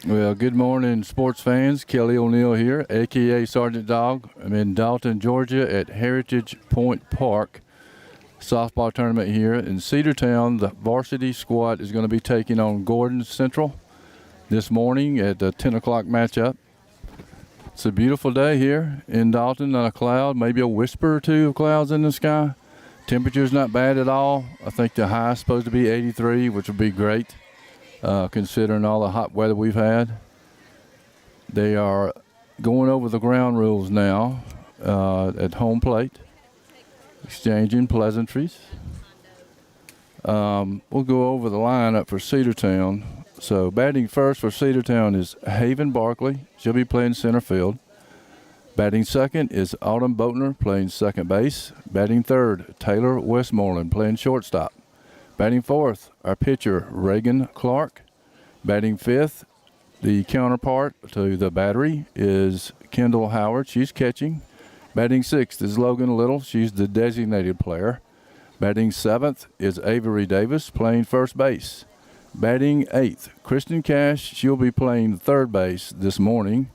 Well, good morning, sports fans. Kelly O'Neill here, a.k.a. Sergeant Dog. I'm in Dalton, Georgia at Heritage Point Park. Softball tournament here in Cedartown. The varsity squad is going to be taking on Gordon Central this morning at the 10 o'clock matchup. It's a beautiful day here in Dalton, not a cloud, maybe a whisper or two of clouds in the sky. Temperature's not bad at all. I think the high is supposed to be 83, which would be great. Considering all the hot weather we've had. They are going over the ground rules now at home plate, exchanging pleasantries. We'll go over the lineup for Cedartown. So batting first for Cedartown is Haven Barkley. She'll be playing center field. Batting second is Autumn Boatner playing second base. Batting third, Taylor Westmoreland playing shortstop. Batting fourth, our pitcher, Reagan Clark. Batting fifth, the counterpart to the battery is Kendall Howard. She's catching. Batting sixth is Logan Little. She's the designated player. Batting seventh is Avery Davis playing first base. Batting eighth, Kristen Cash. She'll be playing third base this morning.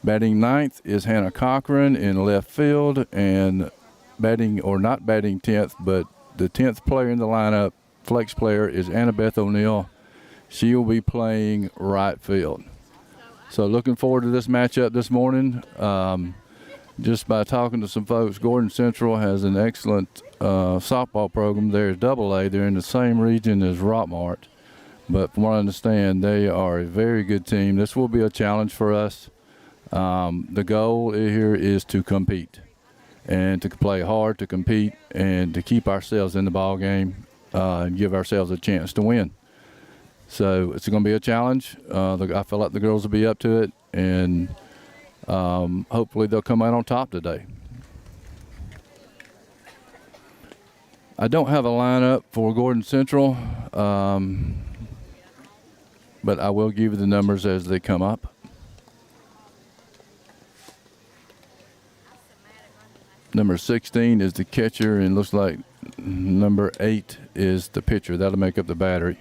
Batting ninth is Hannah Cochran in left field. And batting, or not batting 10th, but the 10th player in the lineup, flex player, is Annabeth O'Neill. She will be playing right field. So looking forward to this matchup this morning. Just by talking to some folks, Gordon Central has an excellent softball program. They're AA. They're in the same region as Rockmart. But from what I understand, they are a very good team. This will be a challenge for us. The goal here is to compete and to play hard, to compete, and to keep ourselves in the ball game. And give ourselves a chance to win. So it's going to be a challenge. I feel like the girls will be up to it, and hopefully they'll come out on top today. I don't have a lineup for Gordon Central, but I will give you the numbers as they come up. Number 16 is the catcher, and looks like number 8 is the pitcher. That'll make up the battery.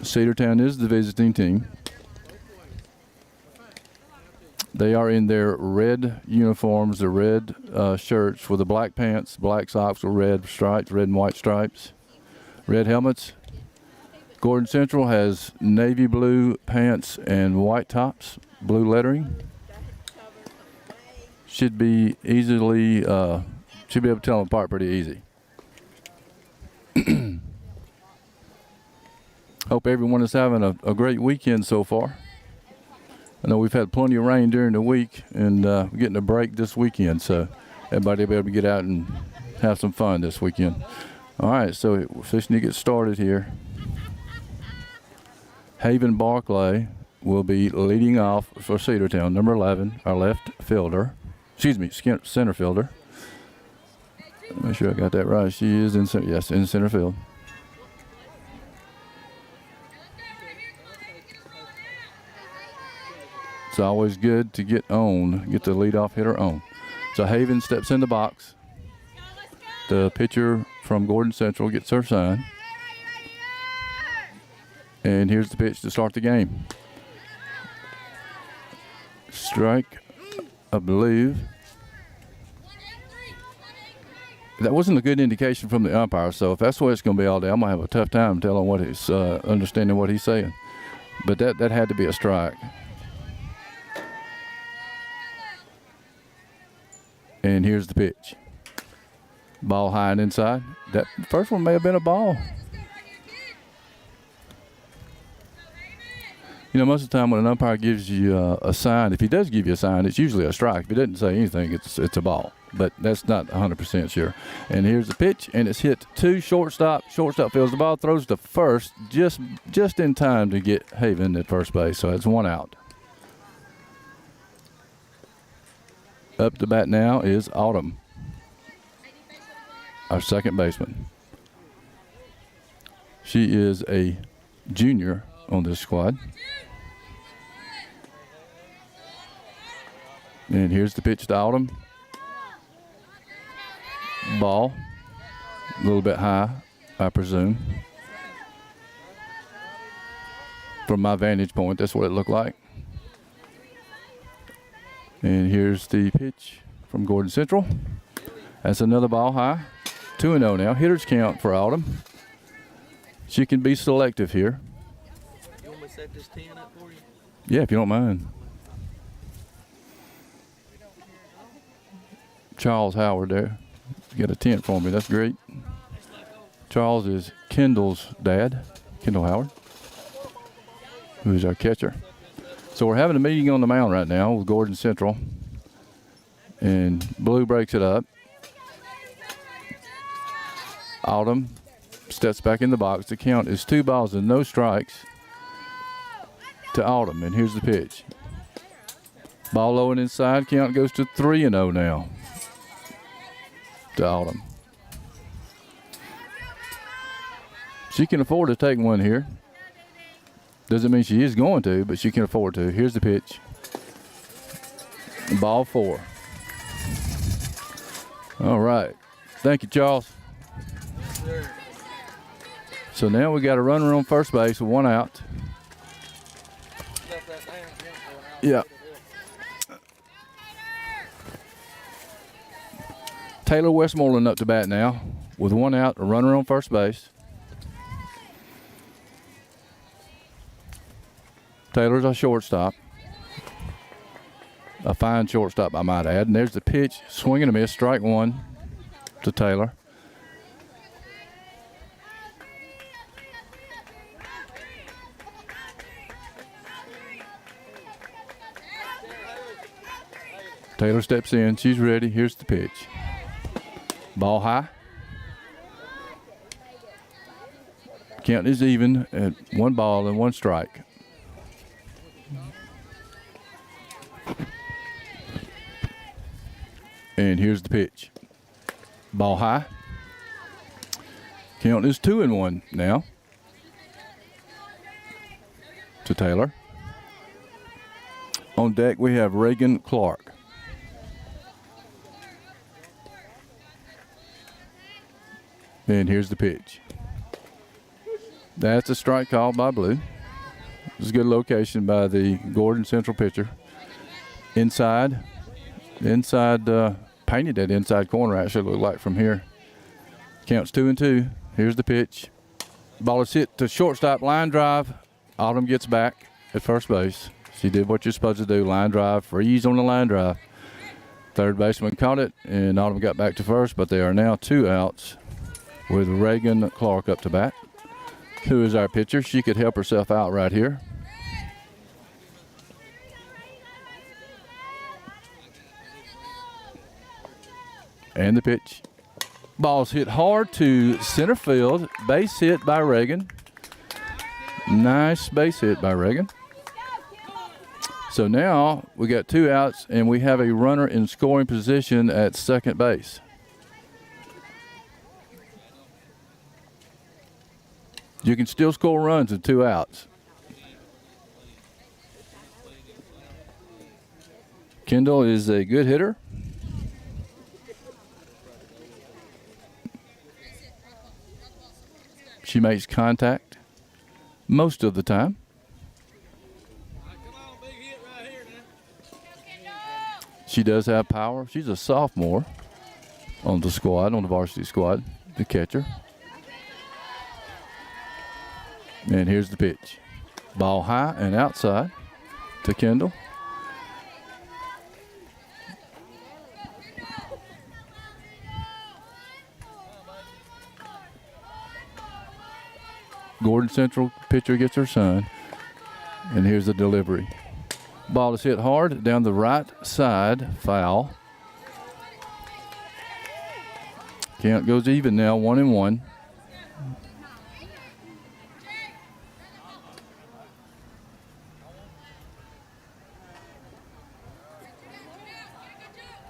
Cedartown is the visiting team. They are in their red uniforms, the red shirts with the black pants, black socks with red stripes, red and white stripes, red helmets. Gordon Central has navy blue pants and white tops, blue lettering. Should be easily, should be able to tell them apart pretty easy. Hope everyone is having a great weekend so far. I know we've had plenty of rain during the week, and we're getting a break this weekend, so everybody will be able to get out and have some fun this weekend. All right, so we're fixing to get started here. Haven Barclay will be leading off for Cedartown, number 11, our left fielder. Excuse me, center fielder. Make sure I got that right. She is in center field. It's always good to get the leadoff hitter on. So Haven steps in the box. The pitcher from Gordon Central gets her sign. And here's the pitch to start the game. Strike, I believe. That wasn't a good indication from the umpire, so if that's the way it's going to be all day, I'm going to have a tough time telling what he's understanding what he's saying. But that had to be a strike. And here's the pitch. Ball high and inside. That first one may have been a ball. You know, most of the time when an umpire gives you a sign, if he does give you a sign, it's usually a strike. If he doesn't say anything, it's a ball. But that's not 100% sure. And here's the pitch, and it's hit to shortstop. Shortstop fields the ball, throws to first, just in time to get Haven at first base. So it's one out. Up to bat now is Autumn, our second baseman. She is a junior on this squad. And here's the pitch to Autumn. Ball, a little bit high, I presume. From my vantage point, that's what it looked like. And here's the pitch from Gordon Central. That's another ball high. 2-0 now. Hitters count for Autumn. She can be selective here. You want me to set this 10 up for you? Yeah, if you don't mind. Charles Howard there. You got a 10 for me. That's great. Charles is Kendall's dad, Kendall Howard, who is our catcher. So we're having a meeting on the mound right now with Gordon Central. And Blue breaks it up. Autumn steps back in the box. The count is 2 balls and no strikes to Autumn. And here's the pitch. Ball low and inside. Count goes to 3-0 now to Autumn. She can afford to take one here. Doesn't mean she is going to, but she can afford to. Here's the pitch. Ball 4. All right. Thank you, Charles. Yes, sir. So now we got a runner on first base with 1 out. Left that down, for an out. Yeah. Taylor Westmoreland up to bat now with 1 out, a runner on first base. Taylor's our shortstop. A fine shortstop, I might add. And there's the pitch, swing and a miss, strike 1 to Taylor. Taylor steps in. She's ready. Here's the pitch. Ball high. Count is even at 1 ball and 1 strike. And here's the pitch. Ball high. Count is 2-1 now to Taylor. On deck we have Reagan Clark. And here's the pitch. That's a strike called by Blue. It was a good location by the Gordon Central pitcher. Inside, painted that inside corner actually looked like from here. Counts 2-2. Here's the pitch. Ball is hit to shortstop, line drive. Autumn gets back at first base. She did what you're supposed to do, line drive, freeze on the line drive. Third baseman caught it, and Autumn got back to first, but there are now 2 outs with Reagan Clark up to bat, who is our pitcher. She could help herself out right here. And the pitch. Ball's hit hard to center field. Base hit by Reagan. Nice base hit by Reagan. So now we got 2 outs, and we have a runner in scoring position at second base. You can still score runs with 2 outs. Kendall is a good hitter. She makes contact most of the time. She does have power. She's a sophomore on the squad, on the varsity squad, the catcher. And here's the pitch. Ball high and outside to Kendall. Gordon Central pitcher gets her son. And here's the delivery. Ball is hit hard down the right side, foul. Count goes even now, 1-1.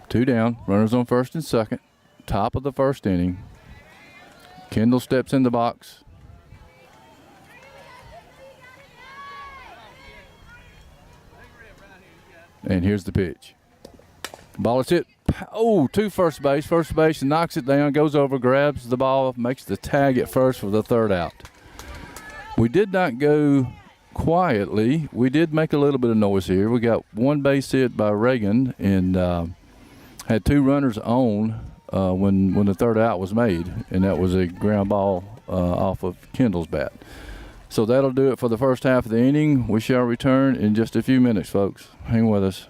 Two down, runners on first and second, top of the first inning. Kendall steps in the box. And here's the pitch. Ball is hit, to first base. First base knocks it down, goes over, grabs the ball, makes the tag at first for the 3rd out. We did not go quietly. We did make a little bit of noise here. We got one base hit by Reagan and had two runners on when the third out was made, and that was a ground ball off of Kendall's bat. So that'll do it for the first half of the inning. We shall return in just a few minutes, folks. Hang with us.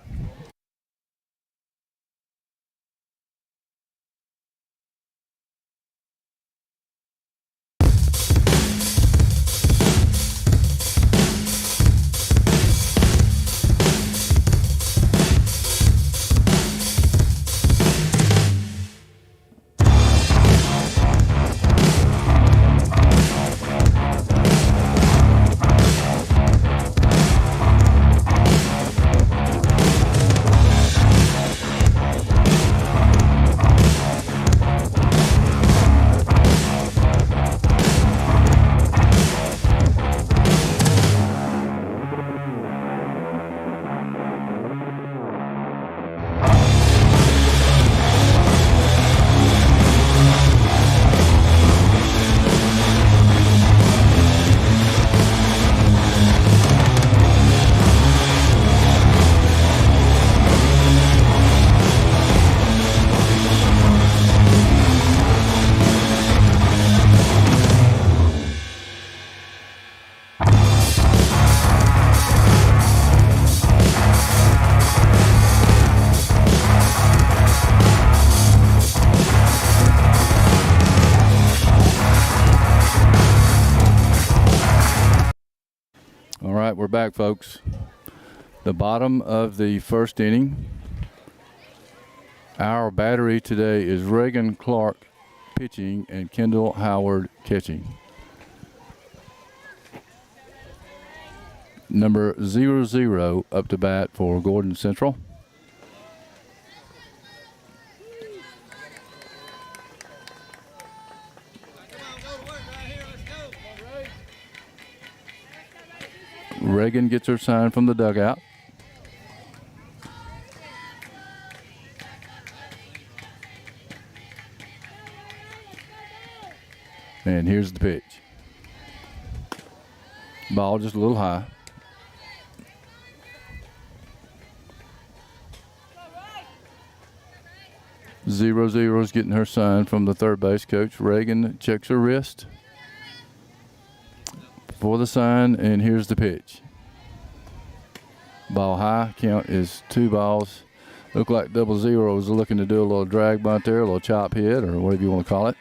All right, we're back, folks. The bottom of the first inning. Our battery today is Reagan Clark pitching and Kendall Howard catching. Number 00 up to bat for Gordon Central. Reagan gets her sign from the dugout. And here's the pitch. Ball just a little high. Zero is getting her sign from the third base coach. Reagan checks her wrist for the sign, and here's the pitch. Ball high, count is 2 balls. Look like 00 is looking to do a little drag bunt there, a little chop hit, or whatever you want to call it.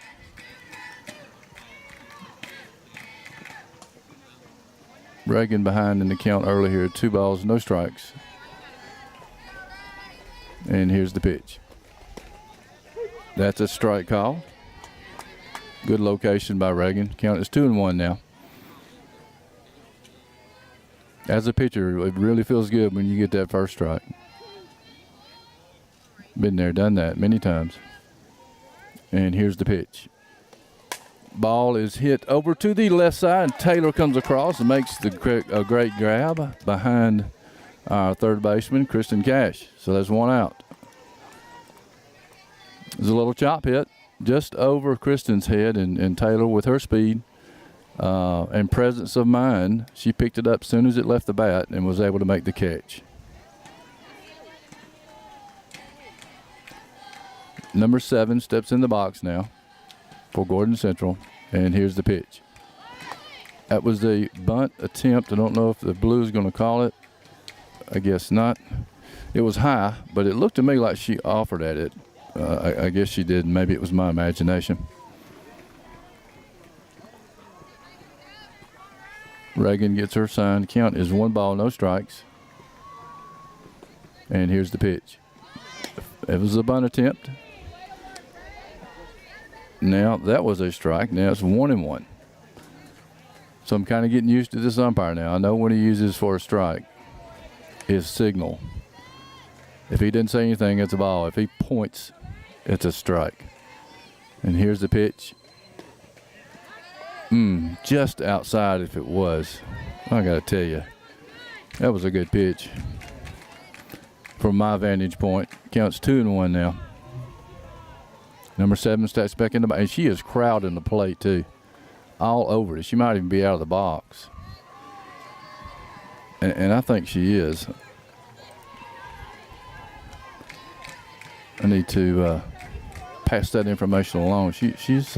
Reagan behind in the count early here, 2 balls, no strikes. And here's the pitch. That's a strike call. Good location by Reagan. Count is 2-1 now. As a pitcher, it really feels good when you get that first strike. Been there, done that many times. And here's the pitch. Ball is hit over to the left side, and Taylor comes across and makes a great grab behind our third baseman, Kristen Cash. So that's 1 out. There's a little chop hit just over Kristen's head, and Taylor, with her speed and presence of mind, she picked it up as soon as it left the bat and was able to make the catch. Number 7 steps in the box now for Gordon Central, and here's the pitch. That was a bunt attempt. I don't know if the blue is going to call it. I guess not. It was high, but it looked to me like she offered at it. I guess she did. Maybe it was my imagination. Reagan gets her sign. Count is 1 ball, no strikes. And here's the pitch. It was a bunt attempt. Now that was a strike. Now it's 1-1. So I'm kind of getting used to this umpire now. I know when he uses for a strike, his signal. If he didn't say anything, it's a ball. If he points, it's a strike. And here's the pitch. Just outside if it was. I got to tell you, that was a good pitch. From my vantage point, counts 2-1 now. Number 7 steps back in the box, and she is crowding the plate too, all over it. She might even be out of the box. and I think she is. I need to pass that information along. She's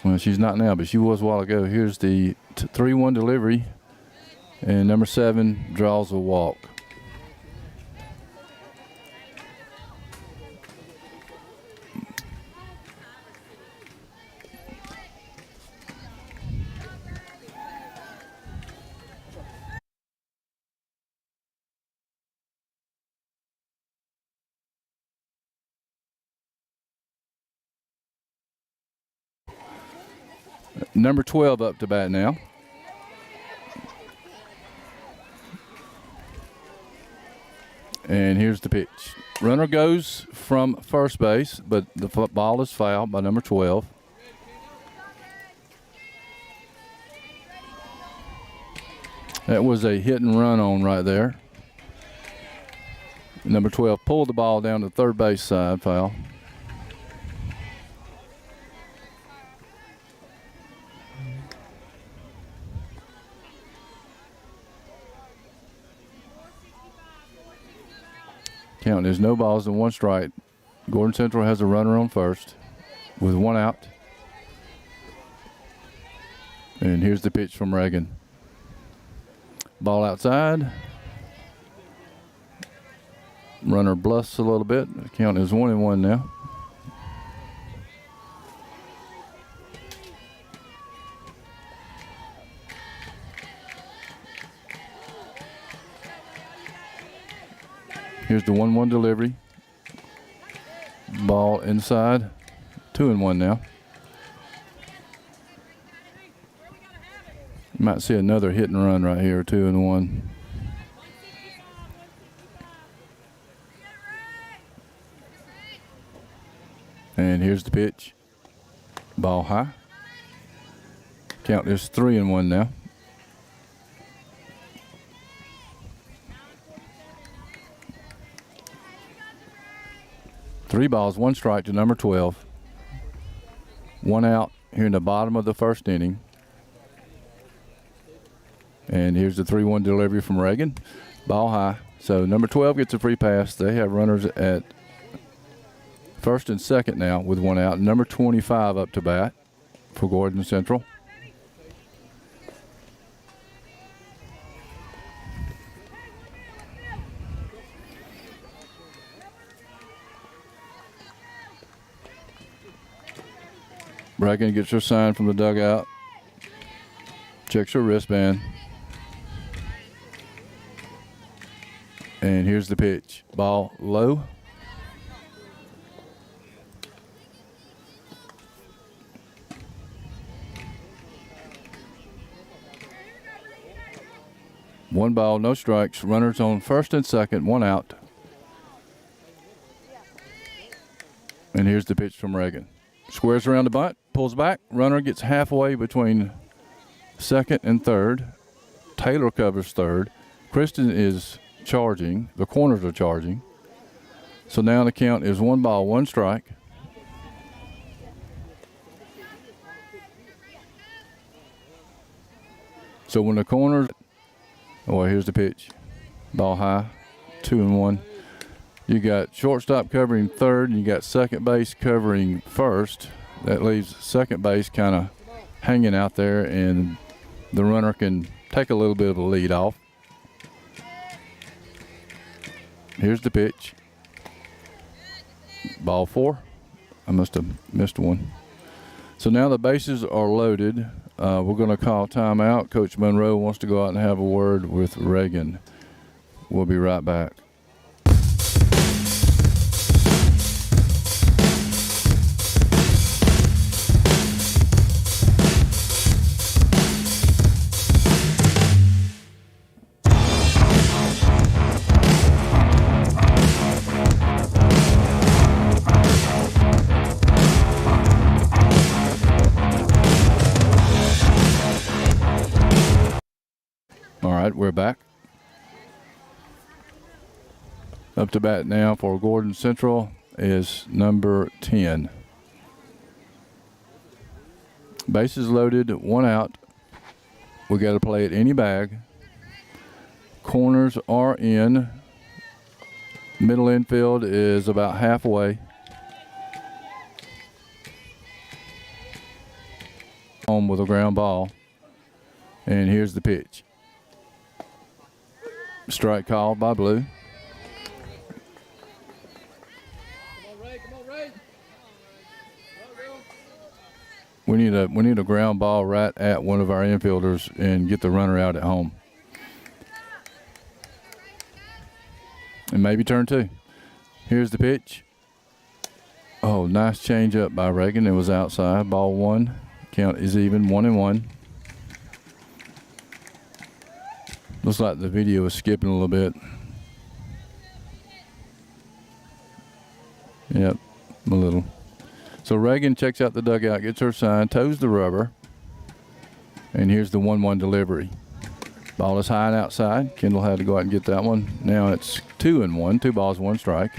well, she's not now, but she was a while ago. Here's the 3-1 delivery, and number 7 draws a walk. Number 12 up to bat now. And here's the pitch. Runner goes from first base, but the ball is fouled by number 12. That was a hit and run on right there. Number 12 pulled the ball down to third base side, foul. Count is no balls and 1 strike. Gordon Central has a runner on first with 1 out. And here's the pitch from Reagan. Ball outside. Runner bluffs a little bit. The count is 1-1 now. Here's the 1-1 delivery. Ball inside. 2-1 now. You might see another hit and run right here, 2-1. And here's the pitch. Ball high. Count is 3-1 now. Three balls, 1 strike to number 12. 1 out here in the bottom of the first inning. And here's the 3-1 delivery from Reagan. Ball high. So number 12 gets a free pass. They have runners at first and second now with 1 out. Number 25 up to bat for Gordon Central. Reagan gets her sign from the dugout. Checks her wristband. And here's the pitch. Ball low. One ball, no strikes. Runners on first and second, 1 out. And here's the pitch from Reagan. Squares around the bunt, pulls back. Runner gets halfway between second and third. Taylor covers third. Kristen is charging. The corners are charging. So now the count is 1 ball, 1 strike. So when the corners, oh, here's the pitch. Ball high, 2-1. You got shortstop covering third, and you got second base covering first. That leaves second base kind of hanging out there, and the runner can take a little bit of a lead off. Here's the pitch. Ball 4. I must have missed one. So now the bases are loaded. We're going to call timeout. Coach Monroe wants to go out and have a word with Reagan. We'll be right back. We're back. Up to bat now for Gordon Central is number 10. Bases loaded, 1 out. We got to play it any bag. Corners are in. Middle infield is about halfway. Home with a ground ball. And here's the pitch. Strike called by Blue. We need a ground ball right at one of our infielders and get the runner out at home. And maybe turn two. Here's the pitch. Oh, nice change up by Reagan. It was outside. Ball one. Count is even, 1-1. Looks like the video is skipping a little bit. Yep, a little. So Reagan checks out the dugout, gets her sign, toes the rubber. And here's the 1-1 delivery. Ball is high and outside. Kendall had to go out and get that one. Now it's 2-1, 2 balls, 1 strike.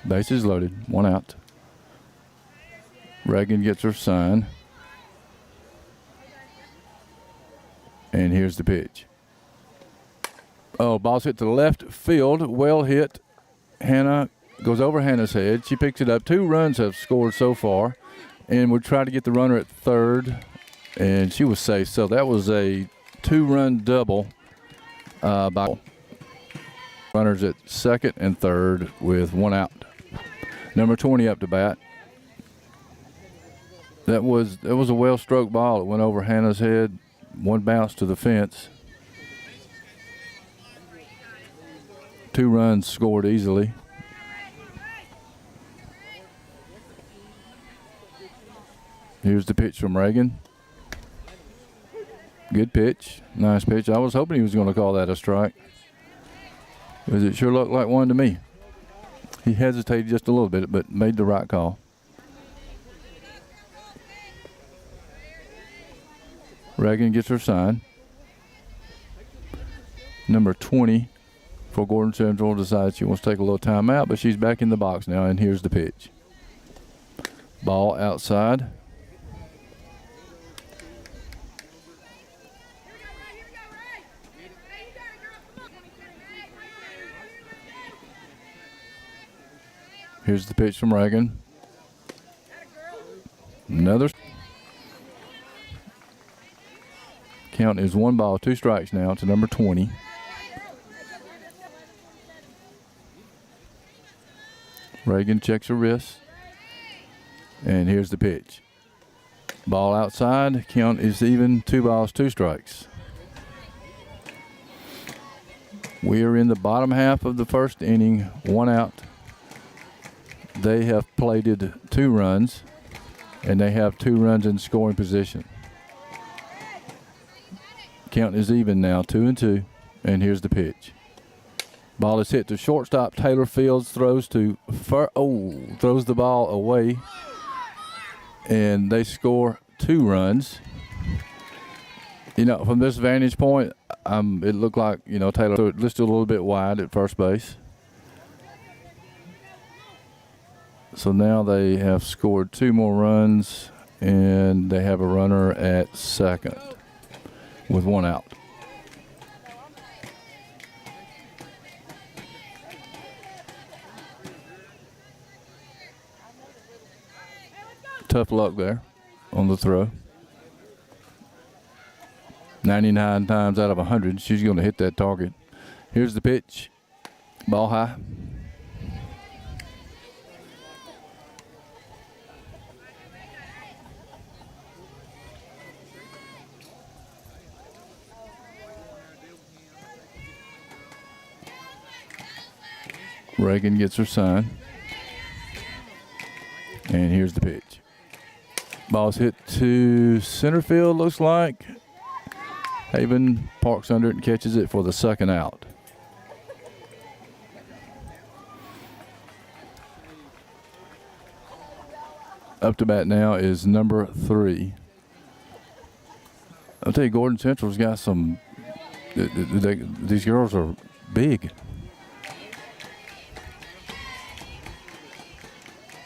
Bases loaded, 1 out. Reagan gets her sign. And here's the pitch. Oh, ball's hit to the left field. Well hit. Hannah goes over Hannah's head. She picks it up. 2 runs have scored so far. And we'll try to get the runner at third. And she was safe. So that was a 2-run double by runners at second and third with 1 out. Number 20 up to bat. That was a well-stroked ball. It went over Hannah's head. 1 bounce to the fence. 2 runs scored easily. Here's the pitch from Reagan. Good pitch. Nice pitch. I was hoping he was going to call that a strike, because it sure looked like one to me. He hesitated just a little bit, but made the right call. Reagan gets her sign. Number 20 for Gordon Central decides she wants to take a little time out, but she's back in the box now, and here's the pitch. Ball outside. Here's the pitch from Reagan. Another. Count is 1 ball, 2 strikes now to number 20. Reagan checks her wrist. And here's the pitch. Ball outside. Count is even, 2 balls, 2 strikes. We are in the bottom half of the first inning, 1 out. They have plated 2 runs, and they have 2 runs in scoring position. Count is even now, 2-2, and here's the pitch. Ball is hit to shortstop. Taylor Fields throws the ball away, and they score 2 runs. You know, from this vantage point, it looked like, you know, Taylor threw it just a little bit wide at first base. So now they have scored 2 more runs, and they have a runner at second with 1 out. Tough luck there on the throw. 99 times out of 100, she's going to hit that target. Here's the pitch. Ball high. Reagan gets her sign. And here's the pitch. Ball's hit to center field, looks like. Haven parks under it and catches it for the 2nd out. Up to bat now is number 3. I'll tell you, Gordon Central's got some. These girls are big.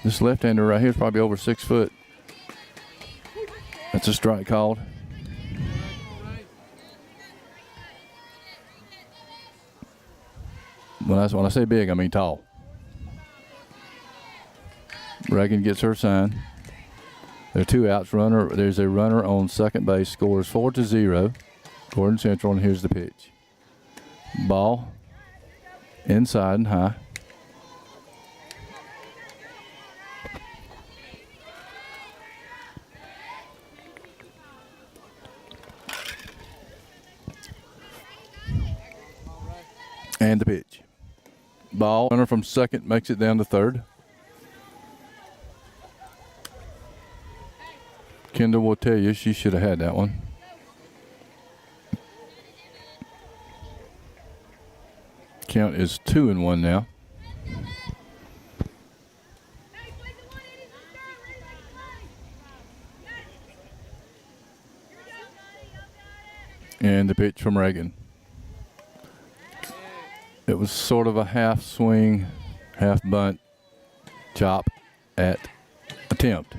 This left-hander right here is probably over 6 foot. That's a strike called. When I say big, I mean tall. Reagan gets her sign. There are 2 outs. There's a runner on second base. Scores 4-0. Gordon Central, and here's the pitch. Ball inside and high. And the pitch. Ball. Runner from second makes it down to third. Kendall will tell you she should have had that one. Count is 2-1 now. And the pitch from Reagan. It was sort of a half swing, half bunt, chop at attempt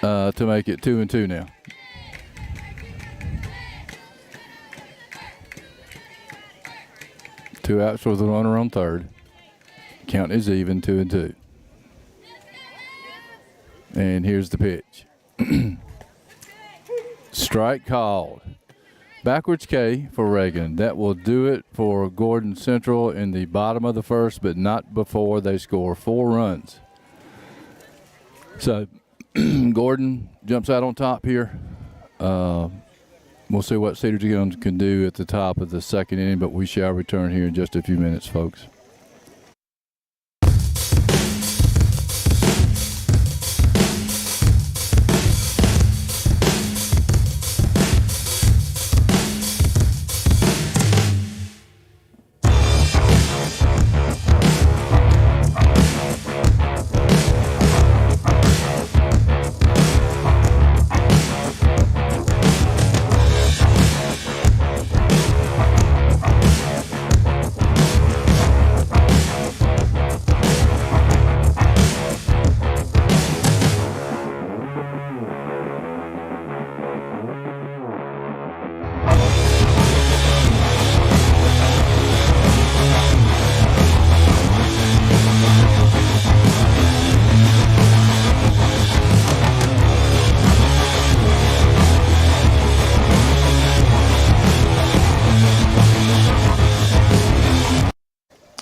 to make it 2-2 now. Two outs with a runner on third. Count is even, 2-2. And here's the pitch. Strike called. Backwards K for Reagan. That will do it for Gordon Central in the bottom of the first, but not before they score 4 runs. So Gordon jumps out on top here. We'll see what Cedartown can do at the top of the second inning, but we shall return here in just a few minutes, folks.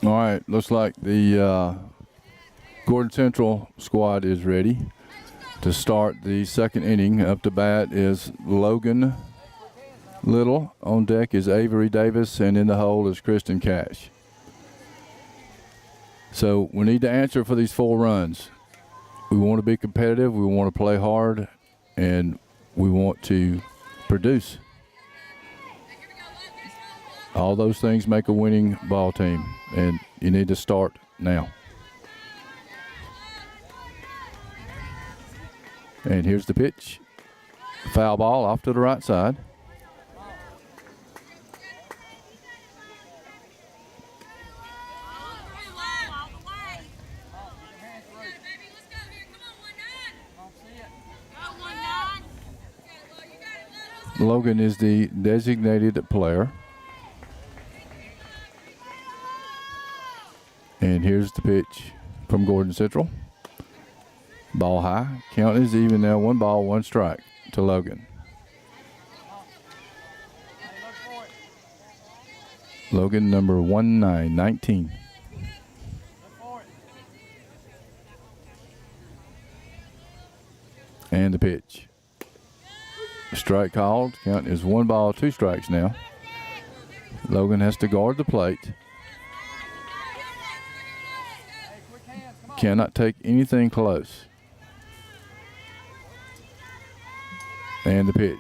All right, looks like the Gordon Central squad is ready to start the second inning. Up to bat is Logan Little. On deck is Avery Davis, and in the hole is Kristen Cash. So we need to answer for these 4 runs. We want to be competitive, we want to play hard, and we want to produce. All those things make a winning ball team, and you need to start now. And here's the pitch. Foul ball off to the right side. Logan is the designated player. And here's the pitch from Gordon Central. Ball high. Count is even now. 1 ball, 1 strike to Logan. Logan, number 1919. And the pitch. Strike called. Count is 1 ball, 2 strikes now. Logan has to guard the plate. Cannot take anything close. And the pitch.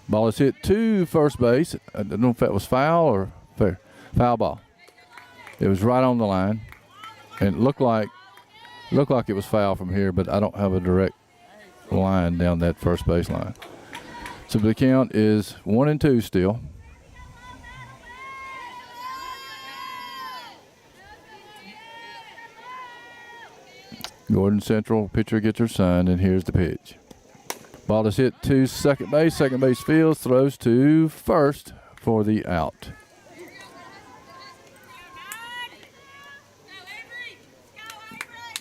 Ball is hit to first base. I don't know if that was foul or fair. Foul ball. It was right on the line. And it looked like it was foul from here, but I don't have a direct line down that first base line. So the count is 1-2 still. Gordon Central pitcher gets her sign, and here's the pitch. Ball is hit to second base. Second base fields, throws to first for the out.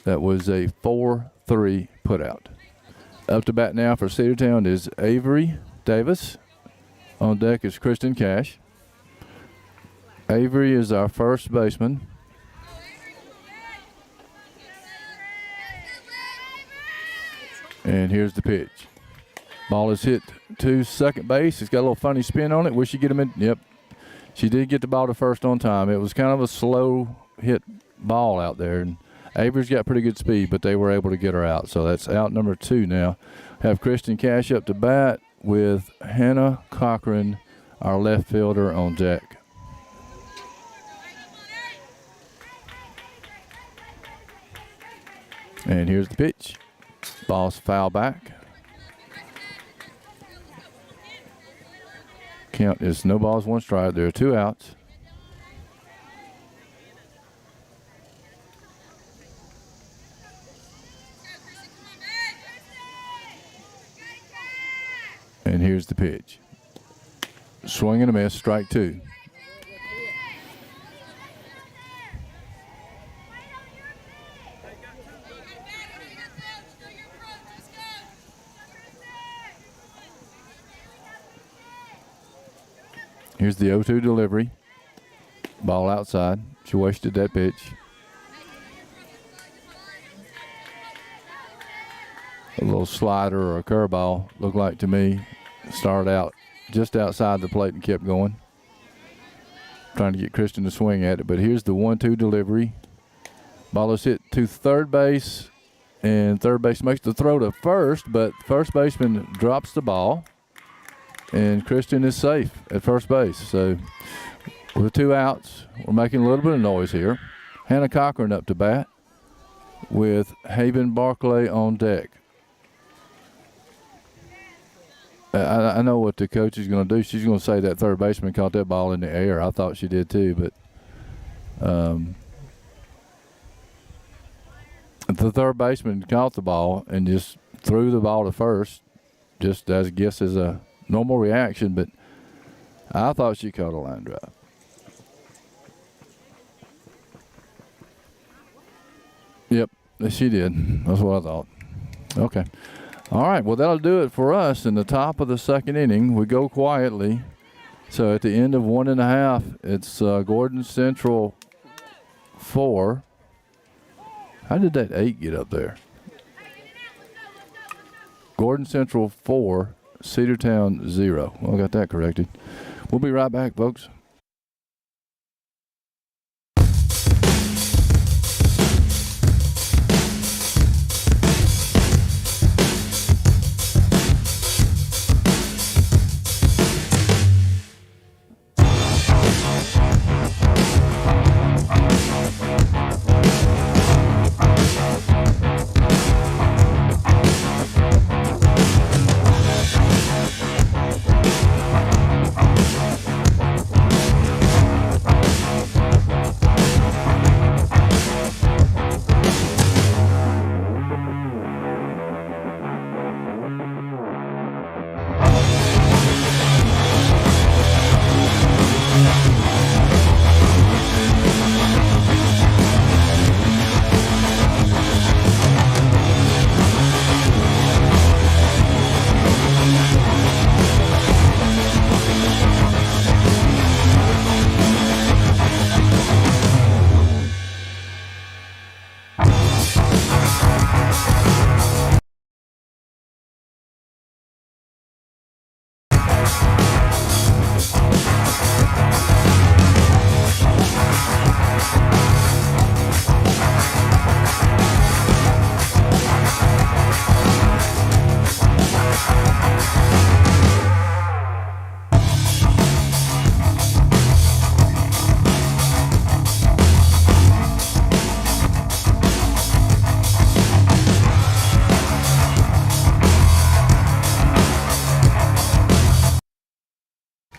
That was a 4-3 putout. Up to bat now for Cedartown is Avery Davis. On deck is Kristen Cash. Avery is our first baseman. And here's the pitch. Ball is hit to second base. It's got a little funny spin on it. Wish you get him in. Yep. She did get the ball to first on time. It was kind of a slow hit ball out there. And Avery's got pretty good speed, but they were able to get her out. So that's out number 2 now. Have Kristen Cash up to bat with Hannah Cochran, our left fielder, on deck. And here's the pitch. Ball's foul back. Count is no balls, 1 strike. There are 2 outs. And here's the pitch. Swing and a miss, strike 2. Here's the 0-2 delivery. Ball outside. She wasted that pitch. A little slider or a curveball, looked like to me. Started out just outside the plate and kept going. Trying to get Kristen to swing at it, but here's the 1-2 delivery. Ball is hit to third base, and third base makes the throw to first, but first baseman drops the ball, and Kristen is safe at first base. So with 2 outs, we're making a little bit of noise here. Hannah Cochran up to bat with Haven Barclay on deck. I know what the coach is going to do. She's going to say that third baseman caught that ball in the air. I thought she did too, but the third baseman caught the ball and just threw the ball to first, just as I guess as a normal reaction, but I thought she caught a line drive. Yep, she did. That's what I thought. Okay. All right, well, that'll do it for us in the top of the second inning. We go quietly. So at the end of 1.5, it's Gordon Central 4. How did that 8 get up there? Gordon Central 4, Cedartown 0. Well, I got that corrected. We'll be right back, folks.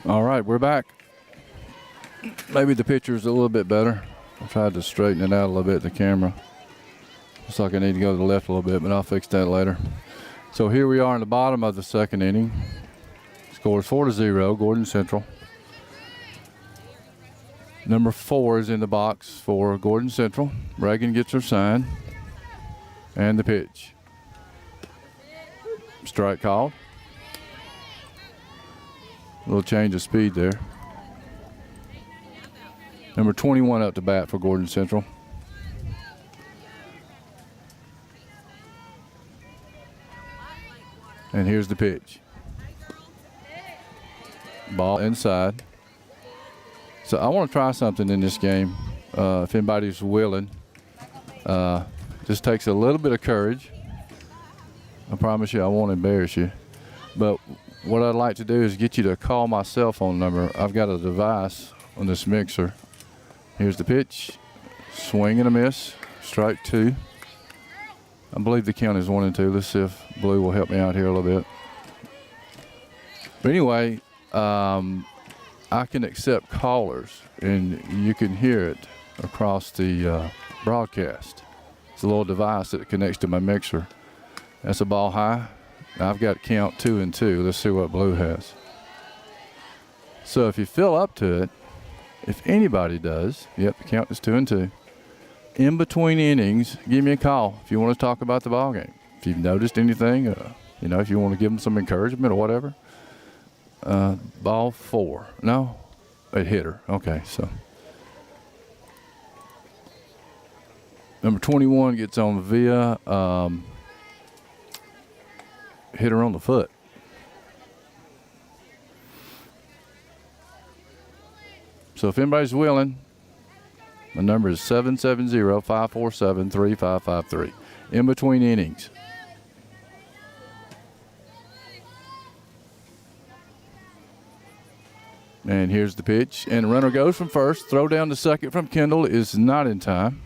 All right, we're back. Maybe the picture's a little bit better. I tried to straighten it out a little bit, the camera. Looks like I need to go to the left a little bit, but I'll fix that later. So here we are in the bottom of the second inning. Score is 4-0, Gordon Central. Number 4 is in the box for Gordon Central. Reagan gets her sign. And the pitch. Strike called. A little change of speed there. Number 21 up to bat for Gordon Central. And here's the pitch. Ball inside. So I want to try something in this game. If anybody's willing. Just takes a little bit of courage. I promise you I won't embarrass you. But what I'd like to do is get you to call my cell phone number. I've got a device on this mixer. Here's the pitch. Swing and a miss. Strike 2. I believe the count is 1-2. Let's see if Blue will help me out here a little bit. But anyway, I can accept callers, and you can hear it across the broadcast. It's a little device that connects to my mixer. That's a ball high. I've got count 2-2. Let's see what Blue has. So if you fill up to it, if anybody does, yep, the count is 2-2. In between innings, give me a call if you want to talk about the ball game. If you've noticed anything, if you want to give them some encouragement or whatever. Ball 4. No, a hitter. Okay, so. Number 21 gets on via hitter on the foot. So if anybody's willing, my number is 770-547-3553. In between innings. And here's the pitch. And the runner goes from first. Throw down to second from Kendall is not in time.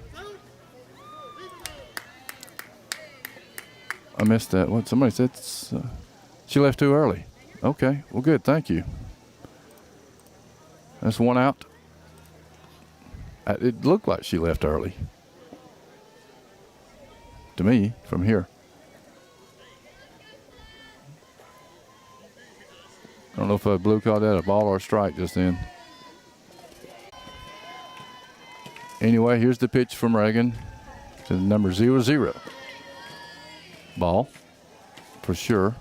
I missed that. What somebody said? She left too early. Okay. Well, good. Thank you. That's one out. It looked like she left early. To me, from here. I don't know if Blue called that a ball or a strike just then. Anyway, here's the pitch from Reagan to number 0-0. Ball, for sure.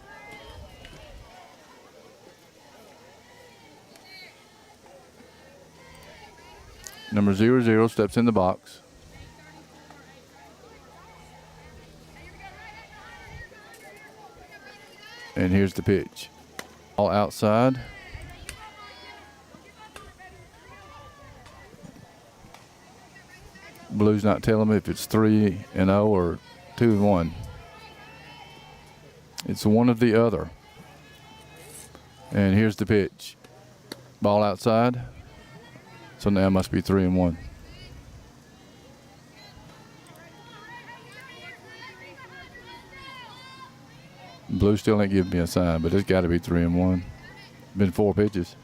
Number 0-0 steps in the box. And here's the pitch. All outside. Blue's not telling me if it's 3-0 or 2-1. It's one of the other. And here's the pitch. Ball outside. So now it must be 3-1. Blue still ain't giving me a sign, but it's got to be 3-1. Been 4 pitches.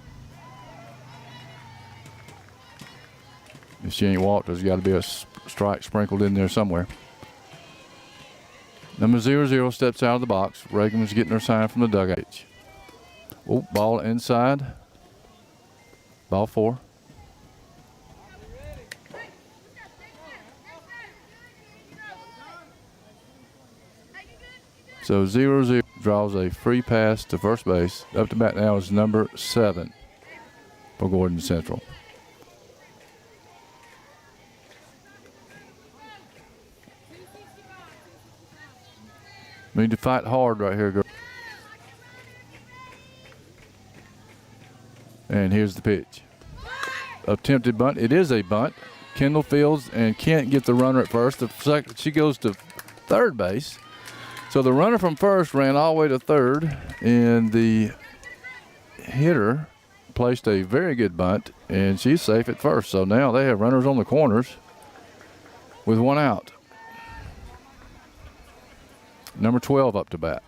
If she ain't walked, there's got to be a strike sprinkled in there somewhere. Number 0-0 steps out of the box. Reagan was getting her sign from the dugout. Oh, ball inside. Ball 4. So 0-0 draws a free pass to first base. Up to bat now is number 7 for Gordon Central. We need to fight hard right here, girl. And here's the pitch. Attempted bunt. It is a bunt. Kendall fields and can't get the runner at first. She goes to third base. So the runner from first ran all the way to third, and the hitter placed a very good bunt, and she's safe at first. So now they have runners on the corners with 1 out. Number 12 up to bat.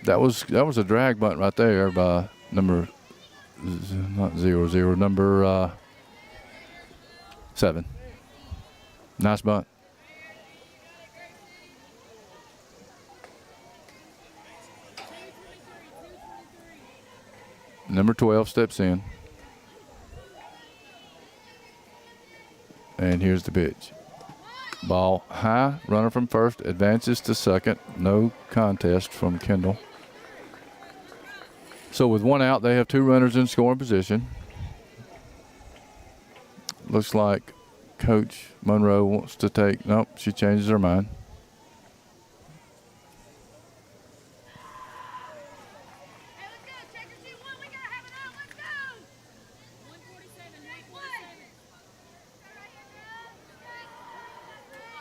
That was a drag bunt right there by number not 0-0, number 7. Nice bunt. Number 12 steps in. And here's the pitch. Ball high, runner from first, advances to second. No contest from Kendall. So with one out, they have two runners in scoring position. Looks like Coach Monroe wants to take, nope, she changes her mind.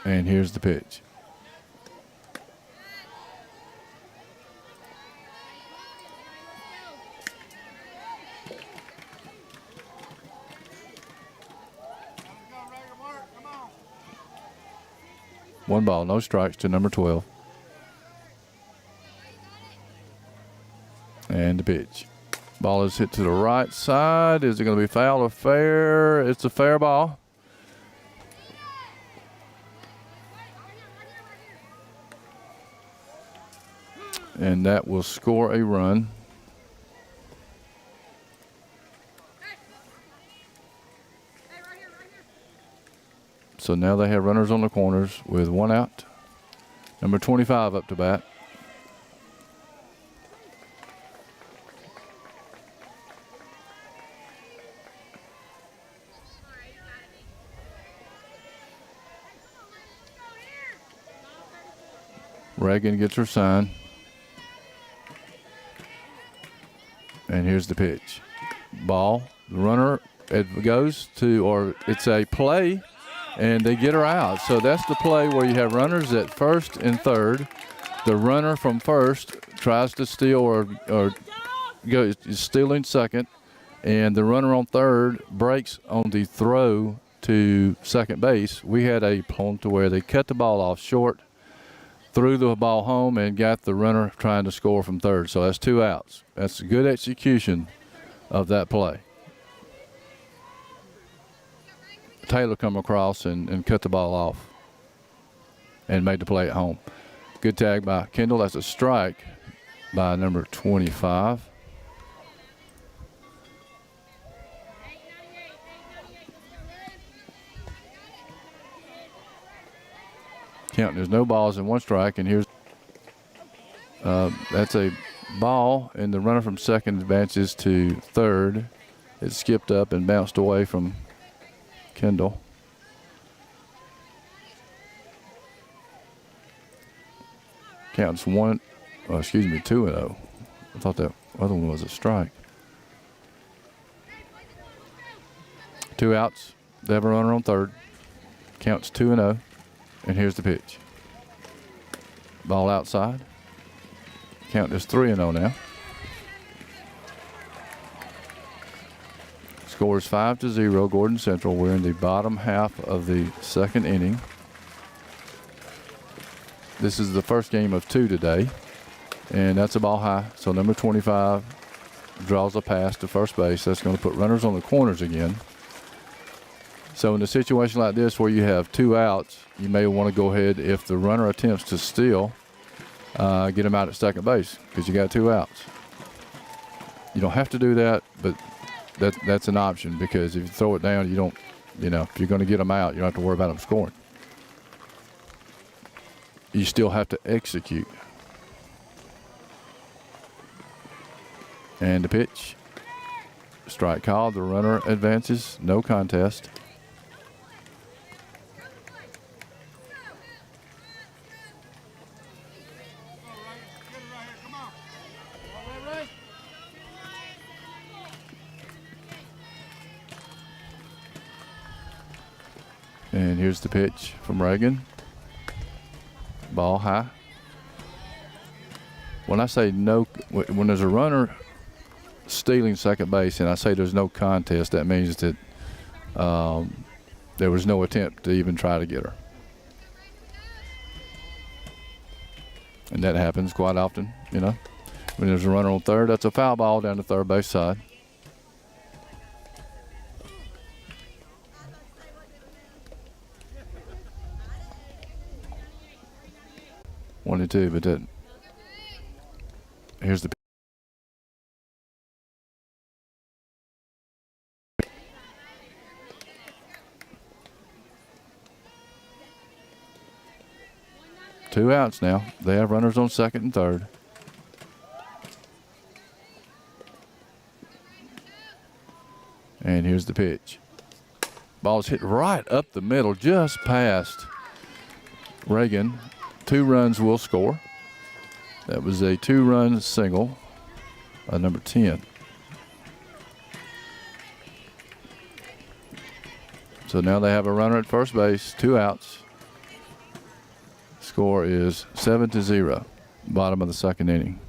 And here's the pitch. One ball, no strikes to number 12. And the pitch. Ball is hit to the right side. Is it going to be foul or fair? It's a fair ball. And that will score a run. So now they have runners on the corners with one out. Number 25 up to bat. Reagan gets her sign. And here's the pitch. Ball. The runner, it goes to, or it's a play, and they get her out. So that's the play where you have runners at first and third. The runner from first tries to steal or is stealing second, and the runner on third breaks on the throw to second base. We had a play to where they cut the ball off short, threw the ball home, and got the runner trying to score from third. So that's two outs. That's a good execution of that play. Taylor come across and cut the ball off and made the play at home. Good tag by Kendall. That's a strike by number 25. Count, there's no balls and one strike, and here's that's a ball, and the runner from second advances to third. It skipped up and bounced away from Kendall. Counts 2-0. I thought that other one was a strike. Two outs. They have a runner on third. Counts 2-0. And here's the pitch. Ball outside. Count is 3-0 now. Scores 5-0. Gordon Central. We're in the bottom half of the second inning. This is the first game of two today. And that's a ball high. So number 25 draws a pass to first base. That's going to put runners on the corners again. So in a situation like this where you have two outs, you may want to go ahead, if the runner attempts to steal, get him out at second base because you got two outs. You don't have to do that, but that's an option, because if you throw it down, if you're going to get them out, you don't have to worry about them scoring. You still have to execute. And the pitch. Strike call. The runner advances. No contest. And here's the pitch from Reagan. Ball high. When I say no, when there's a runner stealing second base and I say there's no contest, that means that there was no attempt to even try to get her. And that happens quite often, When there's a runner on third, that's a foul ball down the third base side. One and two, but here's the 2 outs now. They have runners on second and third. And here's the pitch. Ball's hit right up the middle, just past Reagan. 2 runs will score. That was a 2-run single by number 10. So now they have a runner at first base, 2 outs. Score is 7-0, bottom of the second inning.